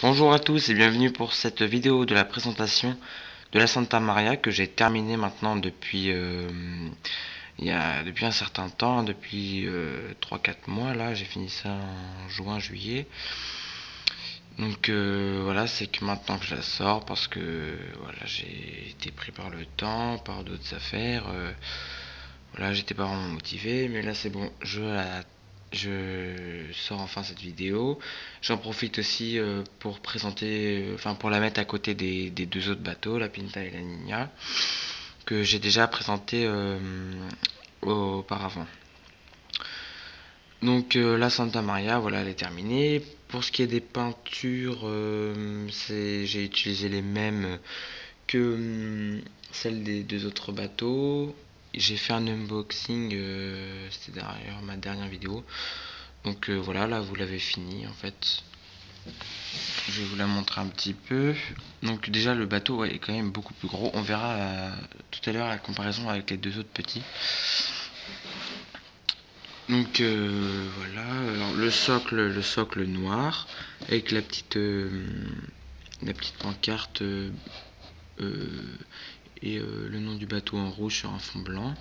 Bonjour à tous et bienvenue pour cette vidéo de la présentation de la Santa Maria que j'ai terminée maintenant depuis un certain temps, depuis 3-4 mois là, j'ai fini ça en juin-juillet. Donc voilà, c'est que maintenant que je la sors parce que voilà, j'ai été pris par le temps, par d'autres affaires. Voilà, j'étais pas vraiment motivé, mais là c'est bon, je sors enfin cette vidéo. J'en profite aussi pour présenter, enfin pour la mettre à côté des deux autres bateaux, la Pinta et la Niña, que j'ai déjà présenté auparavant. Donc la Santa Maria, voilà, elle est terminée. Pour ce qui est des peintures, j'ai utilisé les mêmes que celles des deux autres bateaux. J'ai fait un unboxing, c'était d'ailleurs ma dernière vidéo. Donc voilà, là vous l'avez fini en fait. Je vais vous la montrer un petit peu. Donc déjà le bateau ouais, est quand même beaucoup plus gros. On verra tout à l'heure la comparaison avec les deux autres petits. Donc voilà, alors le socle noir avec la petite pancarte et le nom du bateau en rouge sur un fond blanc.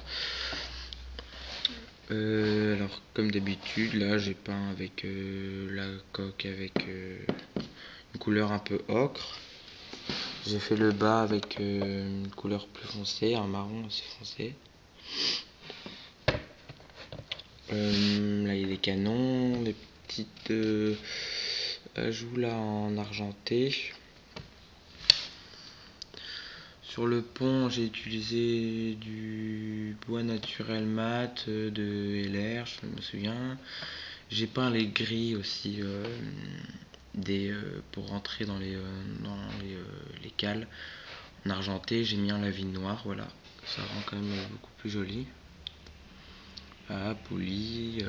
Alors comme d'habitude, là j'ai peint avec la coque avec une couleur un peu ocre. J'ai fait le bas avec une couleur plus foncée, un marron assez foncé. Là il y a les canons, les petites ajouts là en argenté. Sur le pont, j'ai utilisé du bois naturel mat de LR, je me souviens. J'ai peint les grilles aussi pour rentrer dans les cales. En argenté, j'ai mis un lavis noir, voilà. Ça rend quand même beaucoup plus joli. Voilà, poli.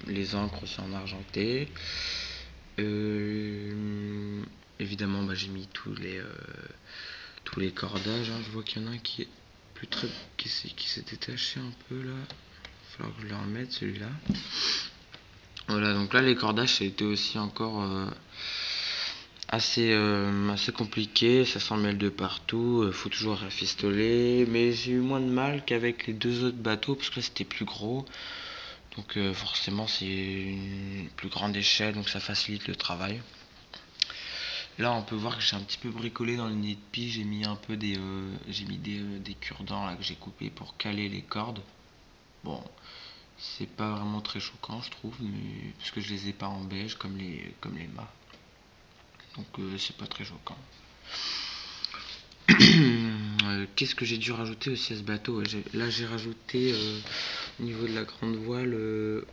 Les encres aussi en argenté. Évidemment, j'ai mis tous les cordages. Je vois qu'il y en a un qui est qui s'est détaché un peu là. Il va falloir que je le remette celui-là. Voilà, donc là les cordages ça a été aussi encore assez compliqué, ça s'en mêle de partout, faut toujours rafistoler, mais j'ai eu moins de mal qu'avec les deux autres bateaux parce que là c'était plus gros, donc forcément c'est une plus grande échelle, donc ça facilite le travail. Là on peut voir que j'ai un petit peu bricolé dans le nid de pie, j'ai mis un peu j'ai mis des cure-dents là que j'ai coupé pour caler les cordes. Bon, c'est pas vraiment très choquant je trouve, mais parce que je les ai pas en beige comme les mâts. Donc c'est pas très choquant. Qu'est-ce que j'ai dû rajouter aussi à ce bateau? Là j'ai rajouté au niveau de la grande voile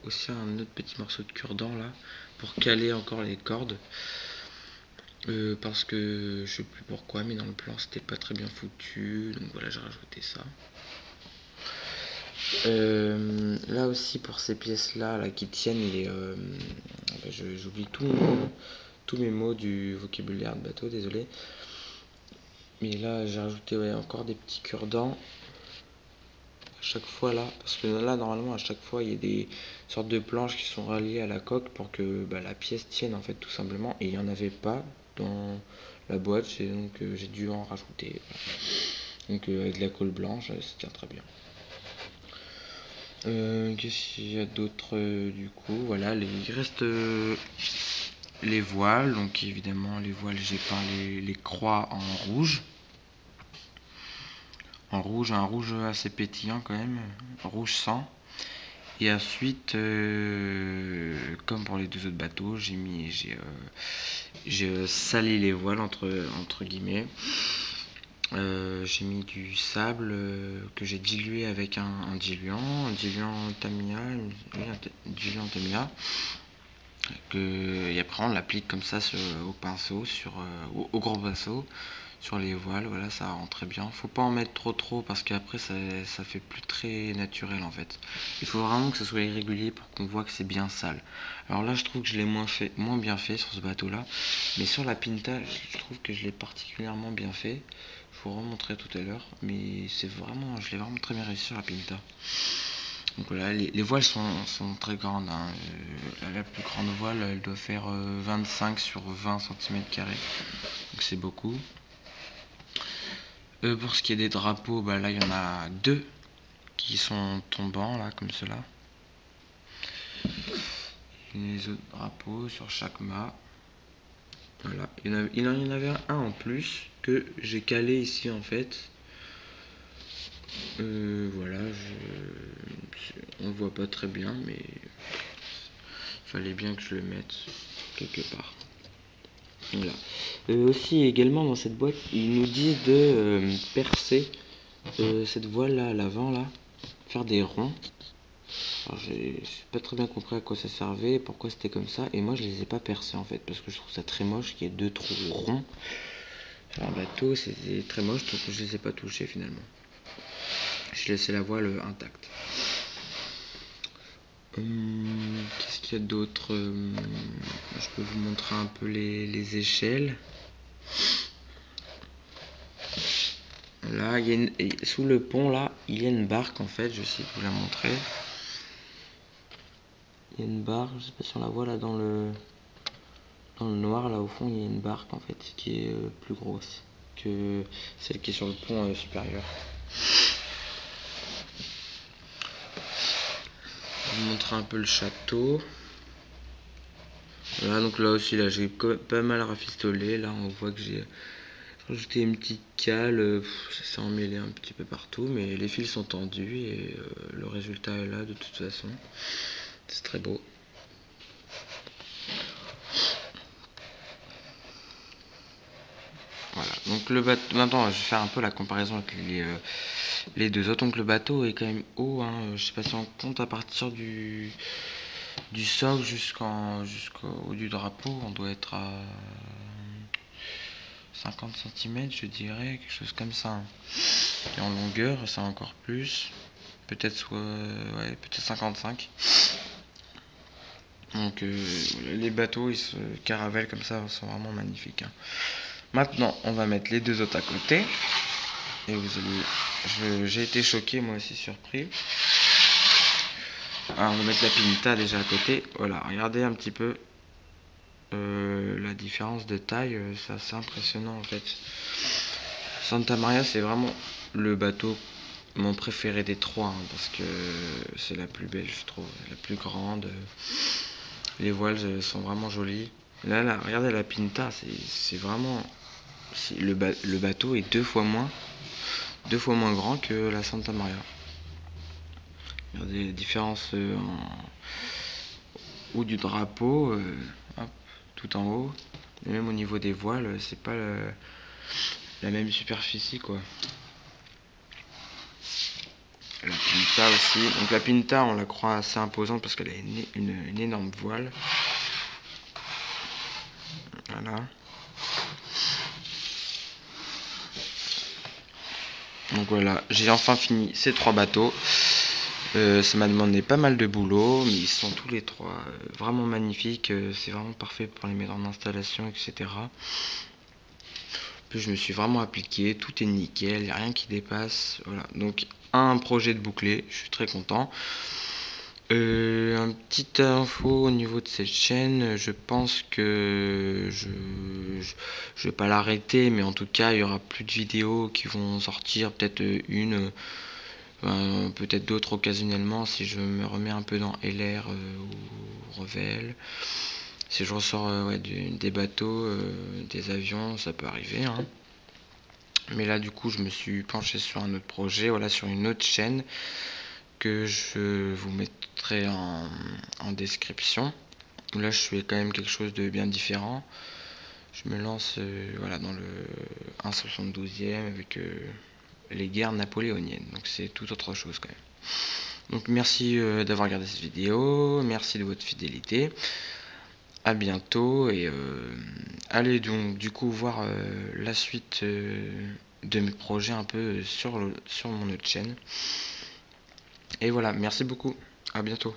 aussi un autre petit morceau de cure-dent là pour caler encore les cordes. Parce que je sais plus pourquoi, mais dans le plan c'était pas très bien foutu, donc voilà, j'ai rajouté ça. Là aussi pour ces pièces là qui tiennent j'oublie tous mes mots du vocabulaire de bateau, désolé. Mais là j'ai rajouté encore des petits cure-dents à chaque fois là, parce que là normalement à chaque fois il y a des sortes de planches qui sont reliées à la coque pour que la pièce tienne en fait tout simplement, et il n'y en avait pas dans la boîte, donc j'ai dû en rajouter. Donc avec de la colle blanche ça tient très bien. Qu'est-ce qu'il y a d'autre du coup, voilà, il reste les voiles, donc évidemment les voiles j'ai peint les croix en rouge. Un rouge assez pétillant quand même, rouge sang. Et ensuite, comme pour les deux autres bateaux, j'ai salé les voiles entre guillemets. J'ai mis du sable que j'ai dilué avec un diluant Tamiya, et après on l'applique comme ça au pinceau, au gros pinceau sur les voiles. Voilà, ça rend très bien. Faut pas en mettre trop parce qu'après ça fait plus très naturel en fait. Il faut vraiment que ça soit irrégulier pour qu'on voit que c'est bien sale. Alors là je trouve que je l'ai moins bien fait sur ce bateau là, mais sur la Pinta je trouve que je l'ai particulièrement bien fait. Je vous remontrerai tout à l'heure, mais je l'ai vraiment très bien réussi sur la Pinta. Donc voilà, les voiles sont très grandes, hein. La plus grande voile, elle doit faire 25 sur 20 cm². Donc c'est beaucoup. Pour ce qui est des drapeaux, bah là il y en a deux qui sont tombants, là, comme cela. Et les autres drapeaux sur chaque mât. Voilà, il y en avait un en plus que j'ai calé ici en fait. Voilà, on le voit pas très bien, mais il fallait bien que je le mette quelque part. Voilà. Aussi également dans cette boîte, ils nous disent de percer cette voile là à l'avant là, faire des ronds. Alors j'ai pas très bien compris à quoi ça servait, pourquoi c'était comme ça, et moi je les ai pas percés en fait, parce que je trouve ça très moche qu'il y ait deux trous ronds sur un bateau, c'est très moche, donc je les ai pas touchés finalement. J'ai laissé la voile intacte. Qu'est-ce qu'il y a d'autre? Je peux vous montrer un peu les échelles. Là, sous le pont, là, il y a une barque en fait, je sais vous la montrer. Il y a une barque, je sais pas si on la voit là dans le noir, là au fond, il y a une barque en fait qui est plus grosse que celle qui est sur le pont supérieur. Je vais vous montrer un peu le château. Voilà, donc là aussi, là j'ai pas mal rafistolé. Là, on voit que j'ai rajouté une petite cale. Ça s'est emmêlé un petit peu partout, mais les fils sont tendus et le résultat est là de toute façon. C'est très beau. Voilà, donc le bateau, maintenant je vais faire un peu la comparaison avec les deux autres. Donc le bateau est quand même haut, hein. Je sais pas si on compte à partir du socle jusqu'au haut du drapeau, on doit être à 50 cm je dirais, quelque chose comme ça. Et en longueur, c'est encore plus, peut-être ouais, peut-être 55. Donc les bateaux, ils se caravellent comme ça, sont vraiment magnifiques, hein. Maintenant, on va mettre les deux autres à côté. Et vous allez, j'ai été choqué, moi aussi surpris. Alors, on va mettre la Pinta déjà à côté. Voilà, regardez un petit peu la différence de taille. C'est assez impressionnant en fait. Santa Maria, c'est vraiment le bateau mon préféré des trois, hein, parce que c'est la plus belle, je trouve, la plus grande. Les voiles sont vraiment jolies. Là, regardez la Pinta, c'est vraiment. Le bateau est deux fois moins grand que la Santa Maria. Regardez la différence en haut du drapeau, hop, tout en haut. Et même au niveau des voiles, c'est pas la même superficie quoi. La Pinta aussi. Donc la Pinta, on la croit assez imposante parce qu'elle a une énorme voile. Voilà. Donc voilà, j'ai enfin fini ces trois bateaux. Ça m'a demandé pas mal de boulot, mais ils sont tous les trois vraiment magnifiques. C'est vraiment parfait pour les mettre en installation, etc. Puis je me suis vraiment appliqué, tout est nickel, il n'y a rien qui dépasse. Voilà, donc un projet de bouclé, je suis très content. Un petit info au niveau de cette chaîne, je pense que je vais pas l'arrêter, mais en tout cas il y aura plus de vidéos qui vont sortir, peut-être une, peut-être d'autres occasionnellement si je me remets un peu dans LR ou Revel. Si je ressors ouais, des bateaux, des avions, ça peut arriver, hein. Mais là du coup je me suis penché sur un autre projet, voilà, sur une autre chaîne que je vous mettrai en description. Là je fais quand même quelque chose de bien différent. Je me lance voilà, dans le 1/72e avec les guerres napoléoniennes. Donc c'est tout autre chose quand même. Donc merci d'avoir regardé cette vidéo, merci de votre fidélité. À bientôt et allez donc du coup voir la suite de mes projets un peu sur mon autre chaîne. Et voilà, merci beaucoup, à bientôt.